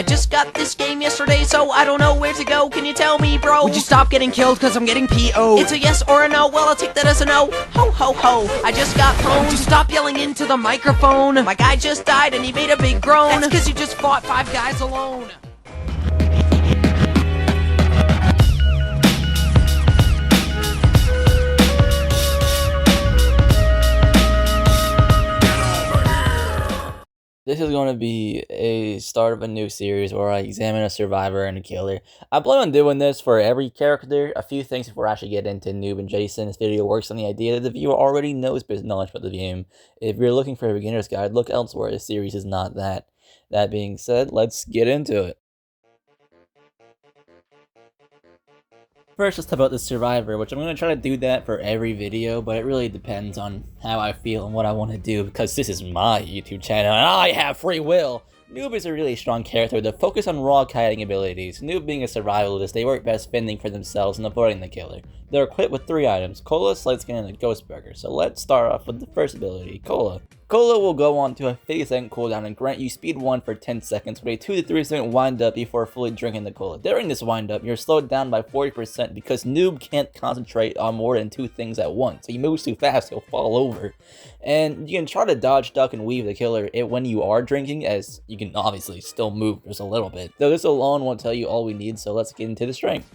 I just got this game yesterday, so I don't know where to go. Can you tell me, bro? Would you stop getting killed cause I'm getting PO'd? It's a yes or a no. Well, I'll take that as a no. Ho, ho, ho. I just got pwned. Would you stop yelling into the microphone? My guy just died and he made a big groan. That's cause you just fought 5 guys alone. This is going to be a start of a new series where I examine a survivor and a killer. I plan on doing this for every character. A few things before I actually get into Noob and Jason. This video works on the idea that the viewer already knows basic knowledge about the game. If you're looking for a beginner's guide, look elsewhere. This series is not that. That being said, let's get into it. First, let's talk about the survivor, which I'm going to try to do that for every video, but it really depends on how I feel and what I want to do, because this is my YouTube channel and I have free will. Noob is a really strong character with a focus on raw kiting abilities. Noob being a survivalist, they work best fending for themselves and avoiding the killer. They're equipped with 3 items, Cola, Slight Skin, and a Ghost Burger. So let's start off with the first ability, Cola. Cola will go on to a 50-second cooldown and grant you speed 1 for 10 seconds with a 2 to 3 second wind up before fully drinking the cola. During this wind up, you're slowed down by 40% because Noob can't concentrate on more than 2 things at once. So he moves too fast, he'll fall over. And you can try to dodge, duck, and weave the killer when you are drinking, as you can obviously still move just a little bit. Though this alone won't tell you all we need, so let's get into the strength.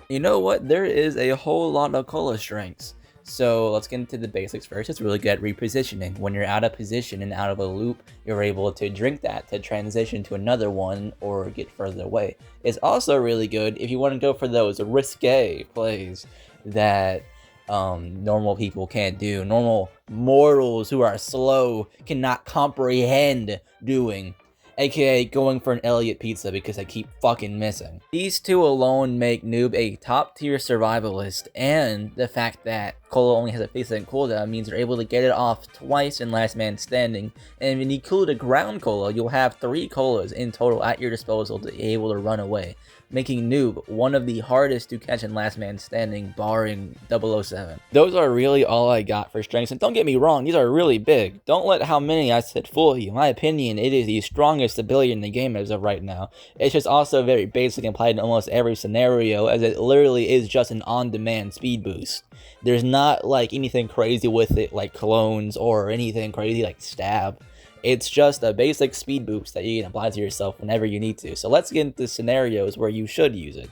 You know what? There is a whole lot of cola strengths. So let's get into the basics first. It's really good at repositioning. When you're out of position and out of a loop, you're able to drink that to transition to another one or get further away. It's also really good if you want to go for those risque plays that normal people can't do. Normal mortals who are slow cannot comprehend doing. AKA going for an Elliot pizza because I keep fucking missing. These two alone make Noob a top tier survivalist, and the fact that Cola only has a 50-second cooldown means you're able to get it off twice in Last Man Standing, and when you include a ground Cola, you'll have 3 Colas in total at your disposal to be able to run away, making Noob one of the hardest to catch in Last Man Standing, barring 007. Those are really all I got for strengths, and don't get me wrong, these are really big. Don't let how many I said fool you. In my opinion, it is the strongest ability in the game as of right now. It's just also very basic and applied in almost every scenario, as it literally is just an on-demand speed boost. There's not like anything crazy with it like clones or anything crazy like stab. It's just a basic speed boost that you can apply to yourself whenever you need to. So let's get into scenarios where you should use it.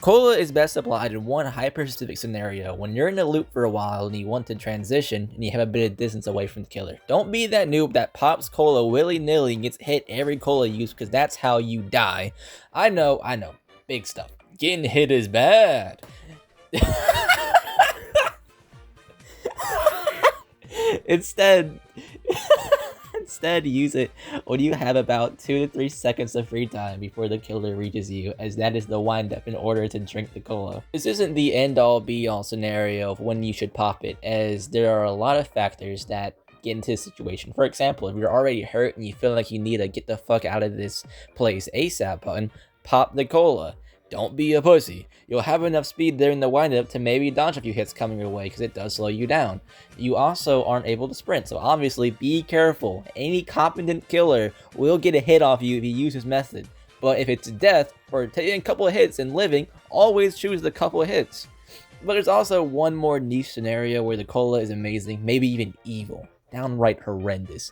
Cola is best applied in one hyper-specific scenario when you're in a loop for a while and you want to transition and you have a bit of distance away from the killer. Don't be that noob that pops Cola willy-nilly and gets hit every Cola use, because that's how you die. I know, big stuff. Getting hit is bad. Instead, use it when you have about 2 to 3 seconds of free time before the killer reaches you, as that is the wind up in order to drink the cola. This isn't the end all be all scenario of when you should pop it, as there are a lot of factors that get into the situation. For example, if you're already hurt and you feel like you need to get the fuck out of this place ASAP button, pop the cola. Don't be a pussy. You'll have enough speed during the windup to maybe dodge a few hits coming your way, because it does slow you down. You also aren't able to sprint, so obviously be careful. Any competent killer will get a hit off you if you use this method. But if it's death, or taking a couple of hits and living, always choose the couple of hits. But there's also one more niche scenario where the cola is amazing, maybe even evil. Downright horrendous.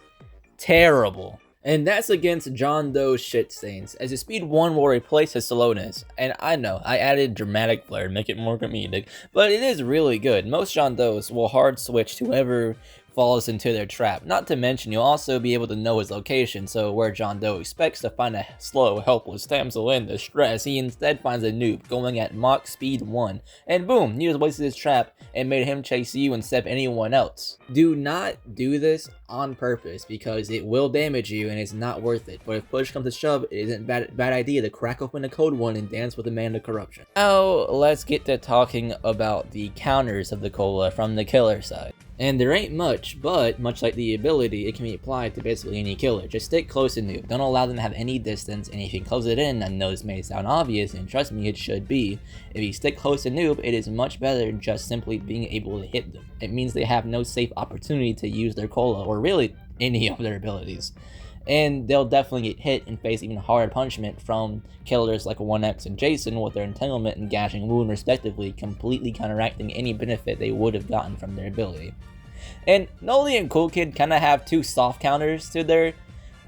Terrible. And that's against John Doe's shit stains, as his speed 1 will replace his slowness. And I know, I added dramatic flair to make it more comedic, but it is really good. Most John Does will hard switch to whoever falls into their trap. Not to mention, you'll also be able to know his location, so where John Doe expects to find a slow, helpless damsel in distress, he instead finds a noob going at Mach speed 1, and boom, he just wasted his trap and made him chase you instead of anyone else. Do not do this on purpose, because it will damage you and it's not worth it, but if push comes to shove, it isn't a bad idea to crack open a code 1 and dance with Amanda Corruption. Now, let's get to talking about the counters of the cola from the killer side. And there ain't much, but much like the ability, it can be applied to basically any killer. Just stick close to Noob, don't allow them to have any distance, and if you close it in, I know this may sound obvious, and trust me, it should be. If you stick close to Noob, it is much better than just simply being able to hit them. It means they have no safe opportunity to use their cola, or really, any of their abilities. And they'll definitely get hit and face even harder punishment from killers like 1X and Jason with their Entanglement and Gashing Wound respectively, completely counteracting any benefit they would have gotten from their ability. And Noli and Cool Kid kind of have two soft counters to their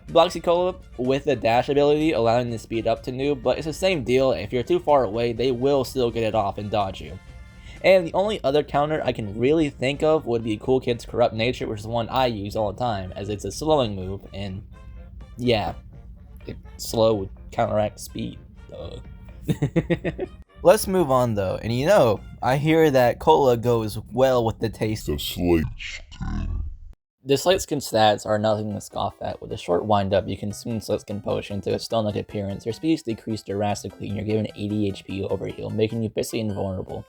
Bloxy Cola, with the dash ability allowing them to speed up to noob, but it's the same deal. If you're too far away, they will still get it off and dodge you. And the only other counter I can really think of would be Cool Kid's Corrupt Nature, which is the one I use all the time, as it's a slowing move, and yeah, slow would counteract speed. Let's move on though, and you know, I hear that cola goes well with the taste of slate skin. The slate skin stats are nothing to scoff at. With a short windup, you consume slate skin potion to a stone-like appearance, your speed is decreased drastically and you're given 80 HP overheal, making you basically invulnerable.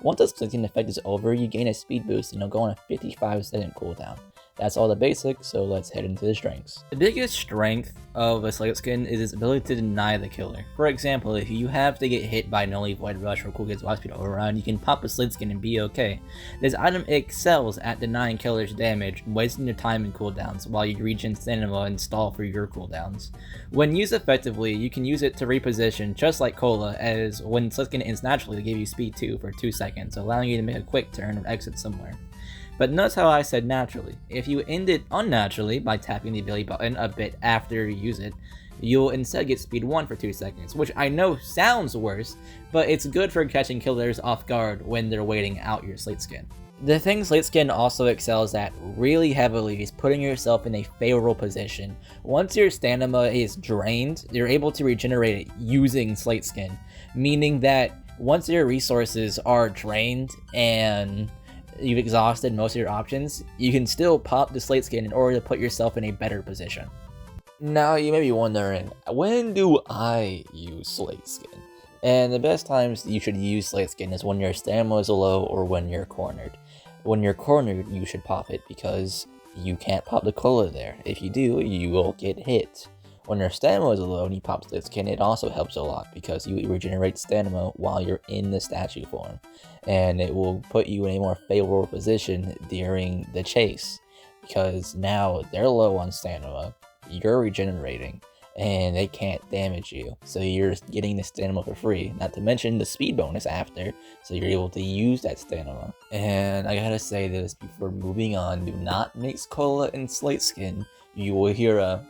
Once the slate skin effect is over, you gain a speed boost and you'll go on a 55-second cooldown. That's all the basics, so let's head into the strengths. The biggest strength of a slate skin is its ability to deny the killer. For example, if you have to get hit by Noli Void Rush or Cool Kid's Wild Speed Override, you can pop a slate skin and be okay. This item excels at denying killers damage, wasting your time in cooldowns while you regen stamina and stall for your cooldowns. When used effectively, you can use it to reposition just like Cola, as when slate skin ends naturally to give you speed 2 for 2 seconds, allowing you to make a quick turn or exit somewhere. But notice how I said naturally. If you end it unnaturally by tapping the ability button a bit after you use it, you'll instead get speed 1 for 2 seconds, which I know sounds worse, but it's good for catching killers off guard when they're waiting out your slate skin. The thing slate skin also excels at really heavily is putting yourself in a favorable position. Once your stamina is drained, you're able to regenerate it using slate skin, meaning that once your resources are drained and you've exhausted most of your options, you can still pop the slate skin in order to put yourself in a better position. Now you may be wondering, when do I use slate skin? And the best times you should use slate skin is when your stamina is low or when you're cornered. When you're cornered, you should pop it because you can't pop the cola there. If you do, you will get hit. When your stamina is low and you pop slate skin, it also helps a lot because you regenerate stamina while you're in the statue form, and it will put you in a more favorable position during the chase because now they're low on stamina, you're regenerating, and they can't damage you, so you're getting the stamina for free, not to mention the speed bonus after, so you're able to use that stamina. And I gotta say this before moving on, do not mix cola and slate skin. You will hear a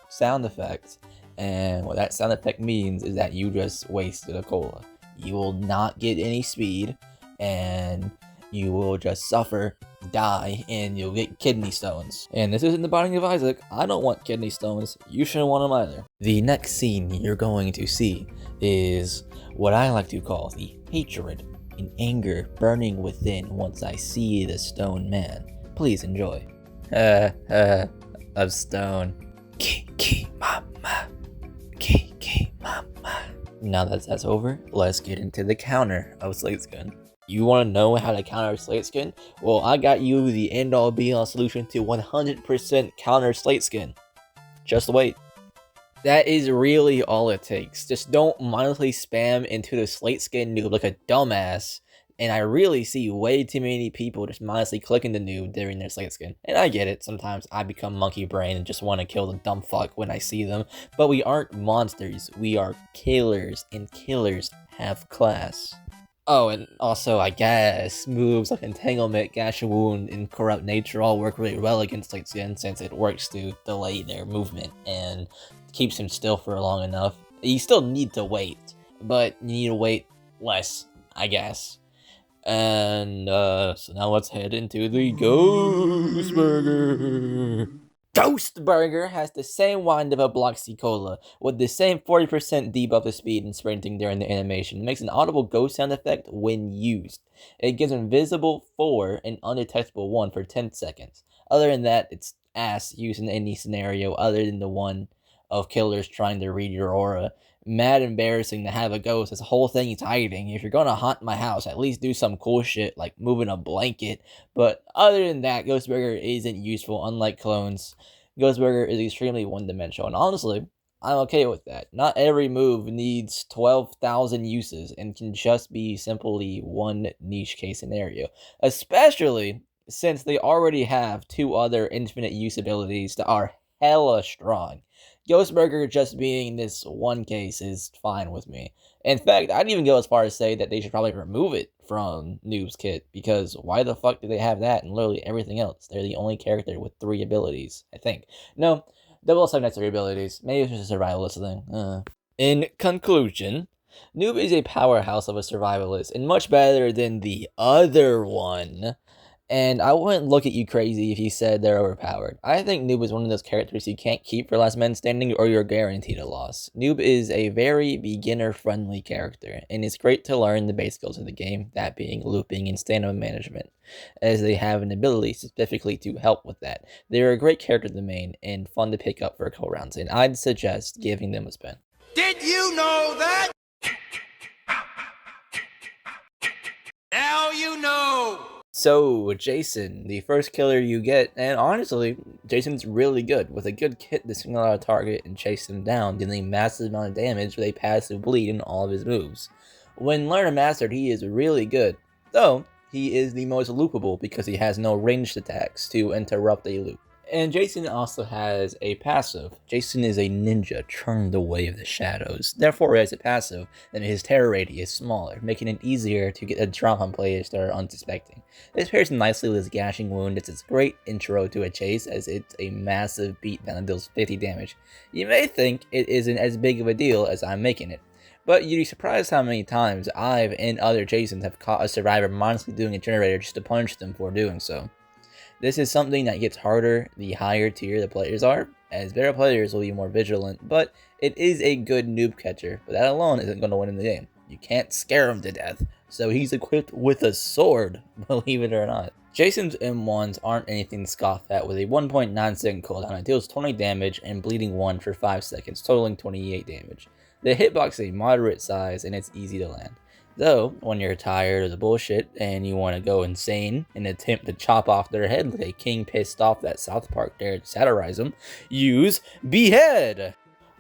sound effect, and what that sound effect means is that you just wasted a cola. You will not get any speed, and you will just suffer, die, and you'll get kidney stones. And this isn't the Binding of Isaac. I don't want kidney stones. You shouldn't want them either. The next scene you're going to see is what I like to call the hatred and anger burning within once I see the stone man. Please enjoy. Of stone. Kiki mama. Kiki mama. Now that that's over, let's get into the counter of slate skin. You want to know how to counter slate skin? Well, I got you the end-all be-all solution to 100% counter slate skin. Just wait. That is really all it takes. Just don't mindlessly spam into the slate skin noob like a dumbass. And I really see way too many people just mindlessly clicking the noob during their slate skin. And I get it, sometimes I become monkey brain and just want to kill the dumb fuck when I see them. But we aren't monsters, we are killers, and killers have class. Oh, and also, I guess, moves like Entanglement, Gash Wound, and Corrupt Nature all work really well against slate skin since it works to delay their movement and keeps him still for long enough. You still need to wait, but you need to wait less, I guess. And, so now let's head into the Ghost Burger. Ghost Burger has the same wind of a Bloxy Cola, with the same 40% debuff to speed and sprinting during the animation. It makes an audible ghost sound effect when used. It gives invisible 4 and undetectable 1 for 10 seconds. Other than that, it's ass used in any scenario other than the one of killers trying to read your aura. Mad embarrassing to have a ghost. This whole thing is hiding. If you're gonna haunt my house, at least do some cool shit like moving a blanket. But other than that, Ghost Burger isn't useful, unlike clones. Ghost Burger is extremely one-dimensional, and honestly, I'm okay with that. Not every move needs 12,000 uses and can just be simply one niche case scenario. Especially since they already have 2 other infinite use abilities that are hella strong. Ghostburger just being this one case is fine with me. In fact, I'd even go as far as say that they should probably remove it from Noob's kit, because why the fuck do they have that and literally everything else? They're the only character with 3 abilities, I think. No, Double also has 3 abilities. Maybe it's just a survivalist thing. In conclusion, Noob is a powerhouse of a survivalist and much better than the other one. And I wouldn't look at you crazy if you said they're overpowered. I think Noob is one of those characters you can't keep for last man standing or you're guaranteed a loss. Noob is a very beginner-friendly character, and it's great to learn the base skills of the game, that being looping and stamina management, as they have an ability specifically to help with that. They're a great character to main and fun to pick up for a couple rounds, and I'd suggest giving them a spin. Did you know that? Now you know! So, Jason, the first killer you get, and honestly, Jason's really good, with a good kit to single out a target and chase them down, dealing a massive amount of damage with a passive bleed in all of his moves. When learner mastered, he is really good, though he is the most loopable because he has no ranged attacks to interrupt a loop. And Jason also has a passive. Jason is a ninja turned away of the shadows. Therefore, as a passive, then his terror radius is smaller, making it easier to get a drop on players that are unsuspecting. This pairs nicely with his gashing wound. It's a great intro to a chase, as it's a massive beatdown that deals 50 damage. You may think it isn't as big of a deal as I'm making it, but you'd be surprised how many times I've and other Jasons have caught a survivor mindlessly doing a generator just to punish them for doing so. This is something that gets harder the higher tier the players are, as better players will be more vigilant, but it is a good noob catcher, but that alone isn't going to win in the game. You can't scare him to death, so he's equipped with a sword, believe it or not. Jason's M1s aren't anything to scoff at, with a 1.9 second cooldown. It deals 20 damage and bleeding 1 for 5 seconds, totaling 28 damage. The hitbox is a moderate size and it's easy to land. Though, when you're tired of the bullshit and you want to go insane and attempt to chop off their head like a king pissed off that South Park dared to satirize them, use Behead!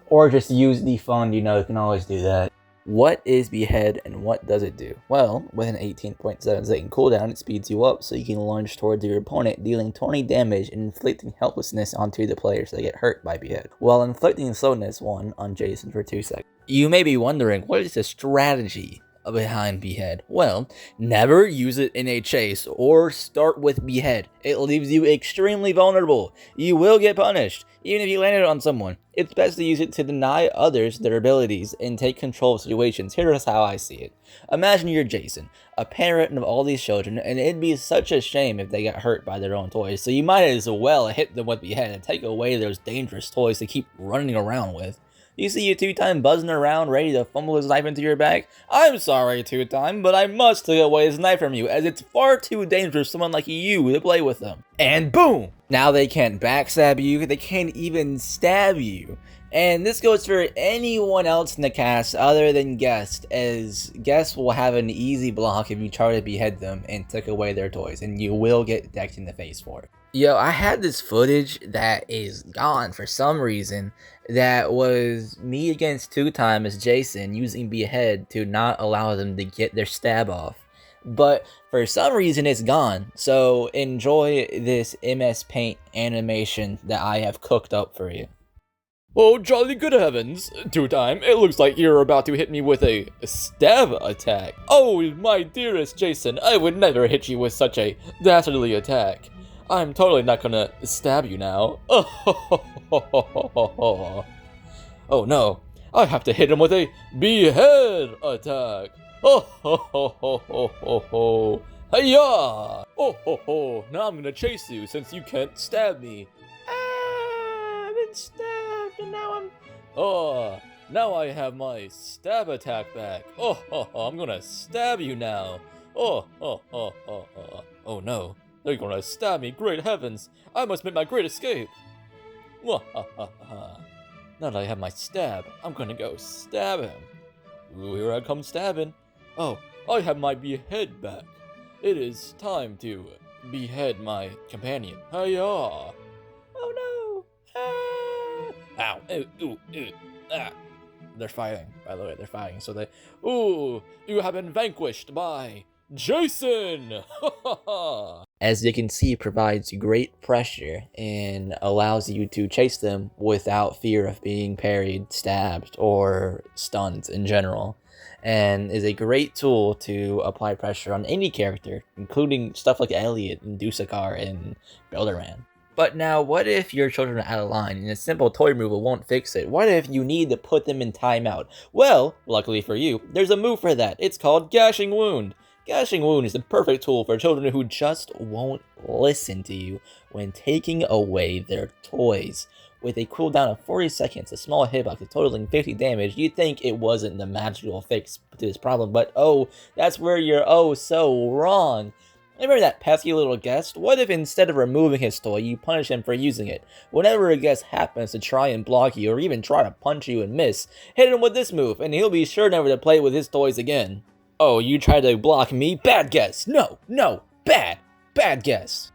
Or just use Defund, you can always do that. What is Behead and what does it do? Well, with an 18.7 second cooldown, it speeds you up so you can lunge towards your opponent, dealing 20 damage and inflicting helplessness onto the players that get hurt by Behead, while inflicting slowness 1 on Jason for 2 seconds. You may be wondering, what is the strategy behind Behead? Well, never use it in a chase or start with Behead. It leaves you extremely vulnerable. You will get punished, even if you landed it on someone. It's best to use it to deny others their abilities and take control of situations. Here's how I see it. Imagine you're Jason, a parent of all these children, and it'd be such a shame if they got hurt by their own toys, so you might as well hit them with Behead and take away those dangerous toys to keep running around with. You see a 2-time buzzing around ready to fumble his knife into your back? I'm sorry, 2-time, but I must take away his knife from you, as it's far too dangerous for someone like you to play with them. And boom! Now they can't backstab you, they can't even stab you. And this goes for anyone else in the cast other than Guest, as Guest will have an easy block if you try to behead them and take away their toys, and you will get decked in the face for it. Yo, I had this footage that is gone for some reason that was me against 2-time as Jason using Behead to not allow them to get their stab off. But for some reason it's gone, so enjoy this MS Paint animation that I have cooked up for you. Oh, jolly good heavens, 2-time, it looks like you're about to hit me with a stab attack. Oh, my dearest Jason, I would never hit you with such a dastardly attack. I'm totally not gonna stab you now. Oh no, I have to hit him with a Behead attack. Hiya! Now I'm gonna chase you since you can't stab me. I've been stabbed and now I have my stab attack back. I'm gonna stab you now. Oh no. They're gonna stab me, great heavens! I must make my great escape! Now that I have my stab, I'm gonna go stab him. Ooh, here I come stabbing. Oh, I have my Behead back. It is time to behead my companion. Hiya! Oh no! Ah! Ow! Ooh! Ah! They're fighting, by the way, they're fighting. So they... Ooh! You have been vanquished by Jason! As you can see, provides great pressure and allows you to chase them without fear of being parried, stabbed, or stunned in general, and is a great tool to apply pressure on any character, including stuff like Elliot and Dusakar and Builderman. But now, what if your children are out of line and a simple toy removal won't fix it? What if you need to put them in timeout? Well, luckily for you, there's a move for that. It's called Gashing Wound. Gashing Wound is the perfect tool for children who just won't listen to you when taking away their toys. With a cooldown of 40 seconds, a small hitbox totaling 50 damage, you'd think it wasn't the magical fix to this problem, but oh, that's where you're oh so wrong. Remember that pesky little guest? What if instead of removing his toy, you punish him for using it? Whenever a guest happens to try and block you or even try to punch you and miss, hit him with this move and he'll be sure never to play with his toys again. Oh, you tried to block me? Bad guess! No, bad guess!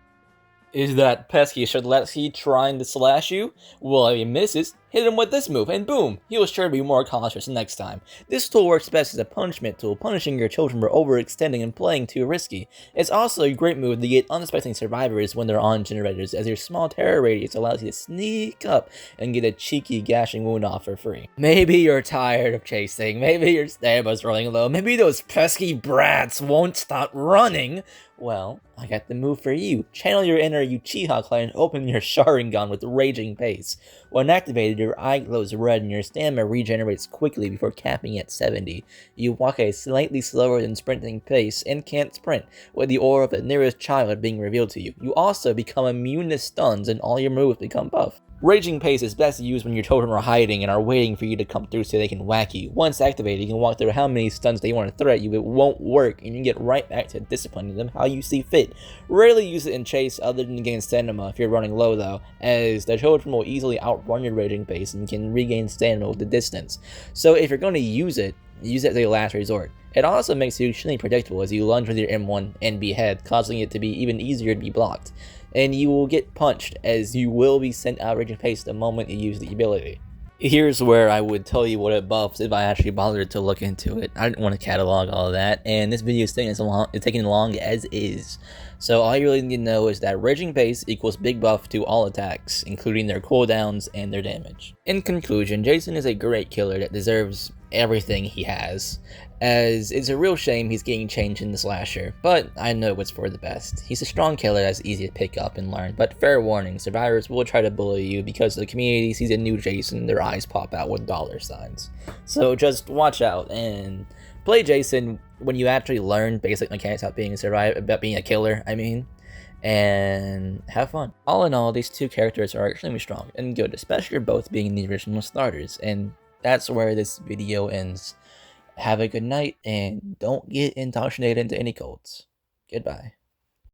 Is that pesky Shadletsky trying to slash you? Well, if he misses, hit him with this move, and boom, he'll sure be more cautious next time. This tool works best as a punishment tool, punishing your children for overextending and playing too risky. It's also a great move to get unsuspecting survivors when they're on generators, as your small terror radius allows you to sneak up and get a cheeky gashing wound off for free. Maybe you're tired of chasing, maybe your stamina's running low, maybe those pesky brats won't stop running. Well, I got the move for you. Channel your inner Uchiha clan and open your Sharingan with Raging Pace. When activated, your eye glows red and your stamina regenerates quickly before capping at 70. You walk a slightly slower than sprinting pace and can't sprint, with the aura of the nearest child being revealed to you. You also become immune to stuns and all your moves become buff. Raging Pace is best used when your children are hiding and are waiting for you to come through so they can whack you. Once activated, you can walk through how many stuns they want to throw at you. It won't work, and you get right back to disciplining them how you see fit. Rarely use it in chase other than gain stamina if you're running low though, as the children will easily outrun your Raging Pace and can regain stamina with the distance. So if you're going to use it as a last resort. It also makes you extremely predictable as you lunge with your M1 and behead, causing it to be even easier to be blocked. And you will get punched, as you will be sent out Raging Pace the moment you use the ability. Here's where I would tell you what it buffs if I actually bothered to look into it. I didn't want to catalog all of that, and this video is taking long as is. So all you really need to know is that Raging Pace equals big buff to all attacks, including their cooldowns and their damage. In conclusion, Jason is a great killer that deserves everything he has, as it's a real shame he's getting changed in the slasher, but I know it's for the best. He's a strong killer that's easy to pick up and learn, but fair warning, survivors will try to bully you because the community sees a new Jason, their eyes pop out with $signs. So just watch out and play Jason when you actually learn basic mechanics about being a killer, and have fun. All in all, these two characters are extremely strong and good, especially both being the original starters, and that's where this video ends. Have a good night, and don't get indoctrinated into any cults. Goodbye.